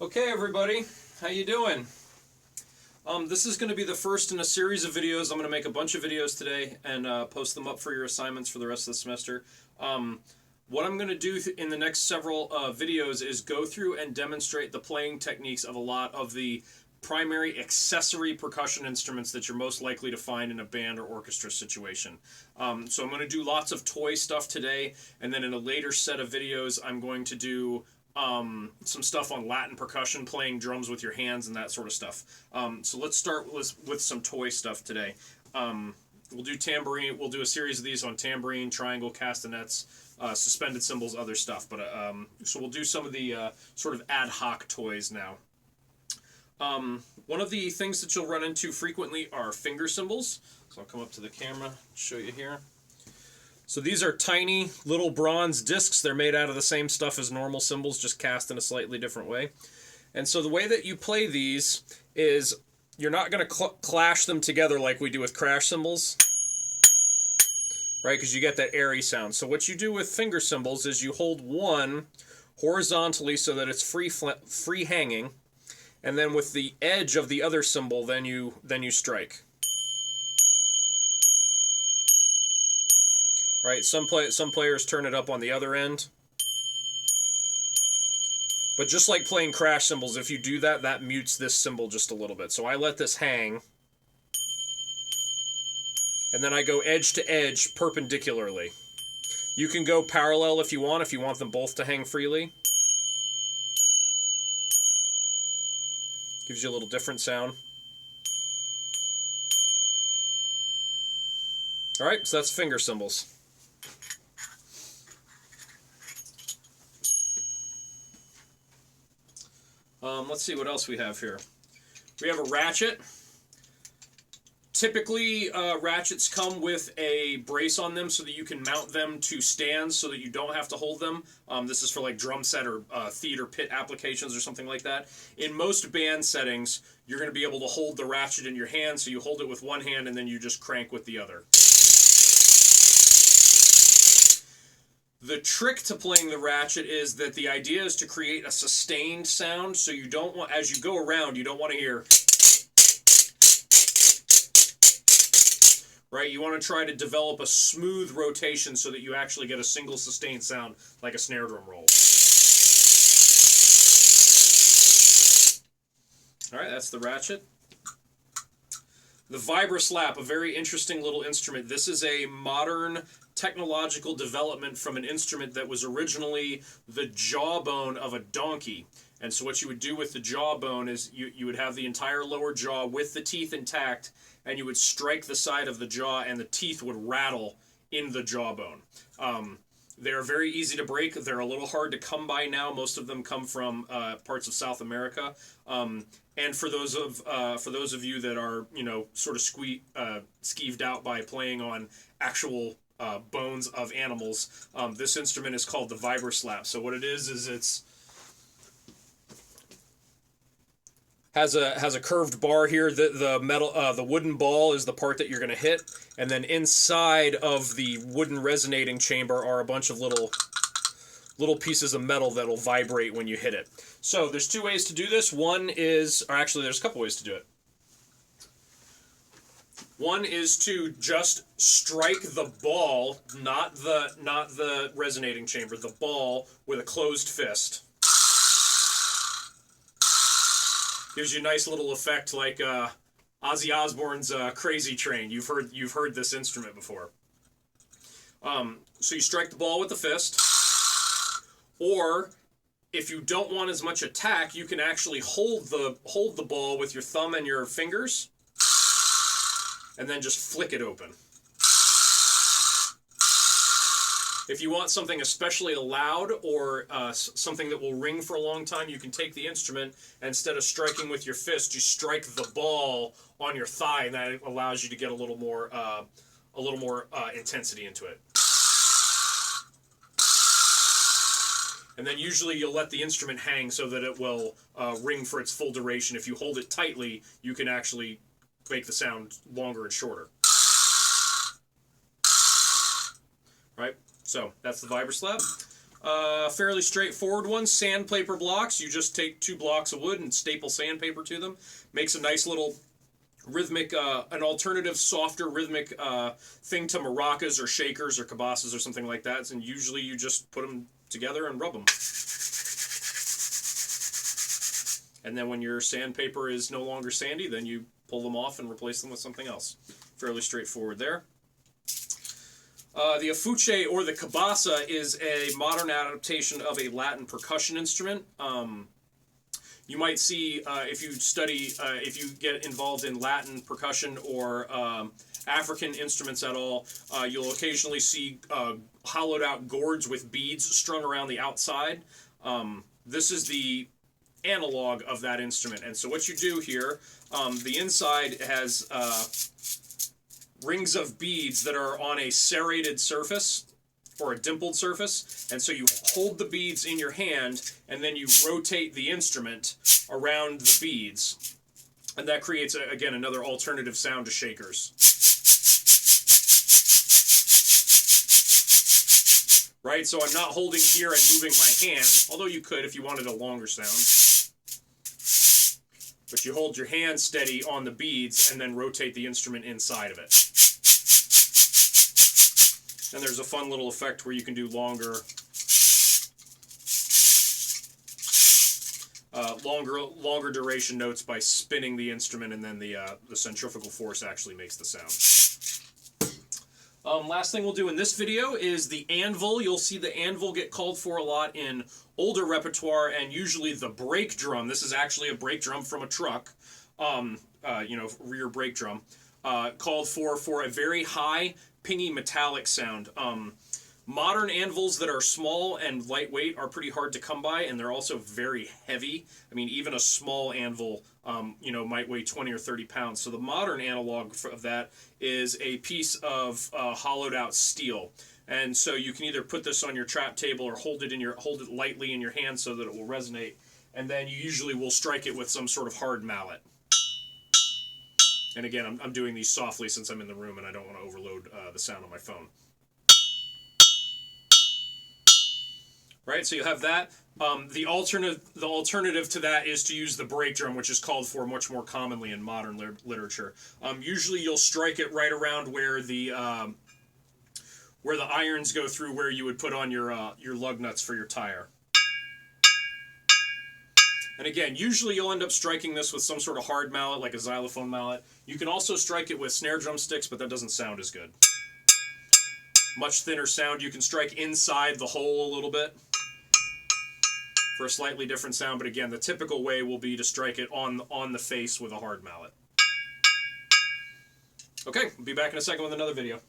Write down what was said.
Okay, everybody, how you doing? This is going to be the first in a series of videos. I'm going to make a bunch of videos today and post them up for your assignments for the rest of the semester. What I'm going to do in the next several videos is go through and demonstrate the playing techniques of a lot of the primary accessory percussion instruments that you're most likely to find in a band or orchestra situation. So I'm going to do lots of toy stuff today, and then in a later set of videos I'm going to do some stuff on Latin percussion, playing drums with your hands and that sort of stuff. So let's start with some toy stuff today. We'll do tambourine. We'll do a series of these on tambourine, triangle, castanets, suspended cymbals, other stuff. But so we'll do some of the sort of ad hoc toys now. One of the things that you'll run into frequently are finger cymbals. So I'll come up to the camera, show you here. So these are tiny little bronze discs. They're made out of the same stuff as normal cymbals, just cast in a slightly different way. And so the way that you play these is you're not going to clash them together like we do with crash cymbals, right? Because you get that airy sound. So what you do with finger cymbals is you hold one horizontally so that it's free hanging, and then with the edge of the other cymbal, then you strike. Right, some players turn it up on the other end. But just like playing crash cymbals, if you do that, that mutes this cymbal just a little bit. So I let this hang. And then I go edge to edge perpendicularly. You can go parallel if you want them both to hang freely. Gives you a little different sound. Alright, so that's finger cymbals. Let's see what else we have here. We have a ratchet. Typically, ratchets come with a brace on them so that you can mount them to stands so that you don't have to hold them. This is for like drum set or theater pit applications or something like that. In most band settings, you're going to be able to hold the ratchet in your hand, so you hold it with one hand and then you just crank with the other. The trick to playing the ratchet is that the idea is to create a sustained sound, so you don't want, as you go around, you don't want to hear, right? You want to try to develop a smooth rotation so that you actually get a single sustained sound like a snare drum roll. All right, that's the ratchet. The Vibraslap, a very interesting little instrument. This is a modern technological development from an instrument that was originally the jawbone of a donkey. And so what you would do with the jawbone is you would have the entire lower jaw with the teeth intact, and you would strike the side of the jaw and the teeth would rattle in the jawbone. They're very easy to break. They're a little hard to come by now. Most of them come from parts of South America. And for those of you that are, you know, sort of skeeved out by playing on actual bones of animals, this instrument is called the Vibraslap. So what it is it's has a curved bar here. The wooden ball is the part that you're going to hit, and then inside of the wooden resonating chamber are a bunch of little pieces of metal that'll vibrate when you hit it. So there's two ways to do this. One is, or actually there's a couple ways to do it. One is to just strike the ball, not the resonating chamber, the ball with a closed fist. Gives you a nice little effect like Ozzy Osbourne's Crazy Train. You've heard this instrument before. So you strike the ball with the fist, or if you don't want as much attack, you can actually hold the ball with your thumb and your fingers, and then just flick it open. If you want something especially loud or something that will ring for a long time, you can take the instrument, and instead of striking with your fist, you strike the ball on your thigh, and that allows you to get a little more intensity into it. And then usually you'll let the instrument hang so that it will ring for its full duration. If you hold it tightly, you can actually make the sound longer and shorter. Right? So that's the Vibraslap. Fairly straightforward one. Sandpaper blocks. You just take 2 blocks of wood and staple sandpaper to them. Makes a nice little rhythmic, an alternative, softer rhythmic thing to maracas or shakers or cabasas or something like that. And usually you just put them together and rub them. And then when your sandpaper is no longer sandy, then you pull them off and replace them with something else. Fairly straightforward there. The afuche, or the cabasa, is a modern adaptation of a Latin percussion instrument. You might see, if you study, if you get involved in Latin percussion or African instruments at all, you'll occasionally see hollowed out gourds with beads strung around the outside. This is the analog of that instrument. And so what you do here, the inside has rings of beads that are on a serrated surface or a dimpled surface, and so you hold the beads in your hand and then you rotate the instrument around the beads, and that creates again another alternative sound to shakers. Right, so I'm not holding here and moving my hand, although you could if you wanted a longer sound. But you hold your hand steady on the beads and then rotate the instrument inside of it. And there's a fun little effect where you can do longer duration notes by spinning the instrument, and then the centrifugal force actually makes the sound. Last thing we'll do in this video is the anvil. You'll see the anvil get called for a lot in older repertoire, and usually the brake drum. This is actually a brake drum from a truck, rear brake drum, called for a very high, pingy metallic sound. Modern anvils that are small and lightweight are pretty hard to come by, and they're also very heavy. I mean, even a small anvil, might weigh 20 or 30 pounds. So the modern analog of that is a piece of hollowed out steel. And so you can either put this on your trap table or hold it lightly in your hand so that it will resonate. And then you usually will strike it with some sort of hard mallet. And again, I'm doing these softly since I'm in the room and I don't want to overload the sound on my phone. Right, so you have that. The alternative to that is to use the brake drum, which is called for much more commonly in modern literature. Usually you'll strike it right around where the irons go through, where you would put on your lug nuts for your tire. And again, usually you'll end up striking this with some sort of hard mallet, like a xylophone mallet. You can also strike it with snare drum sticks, but that doesn't sound as good. Much thinner sound. You can strike inside the hole a little bit for a slightly different sound, but again, the typical way will be to strike it on the face with a hard mallet. Okay, we'll be back in a second with another video.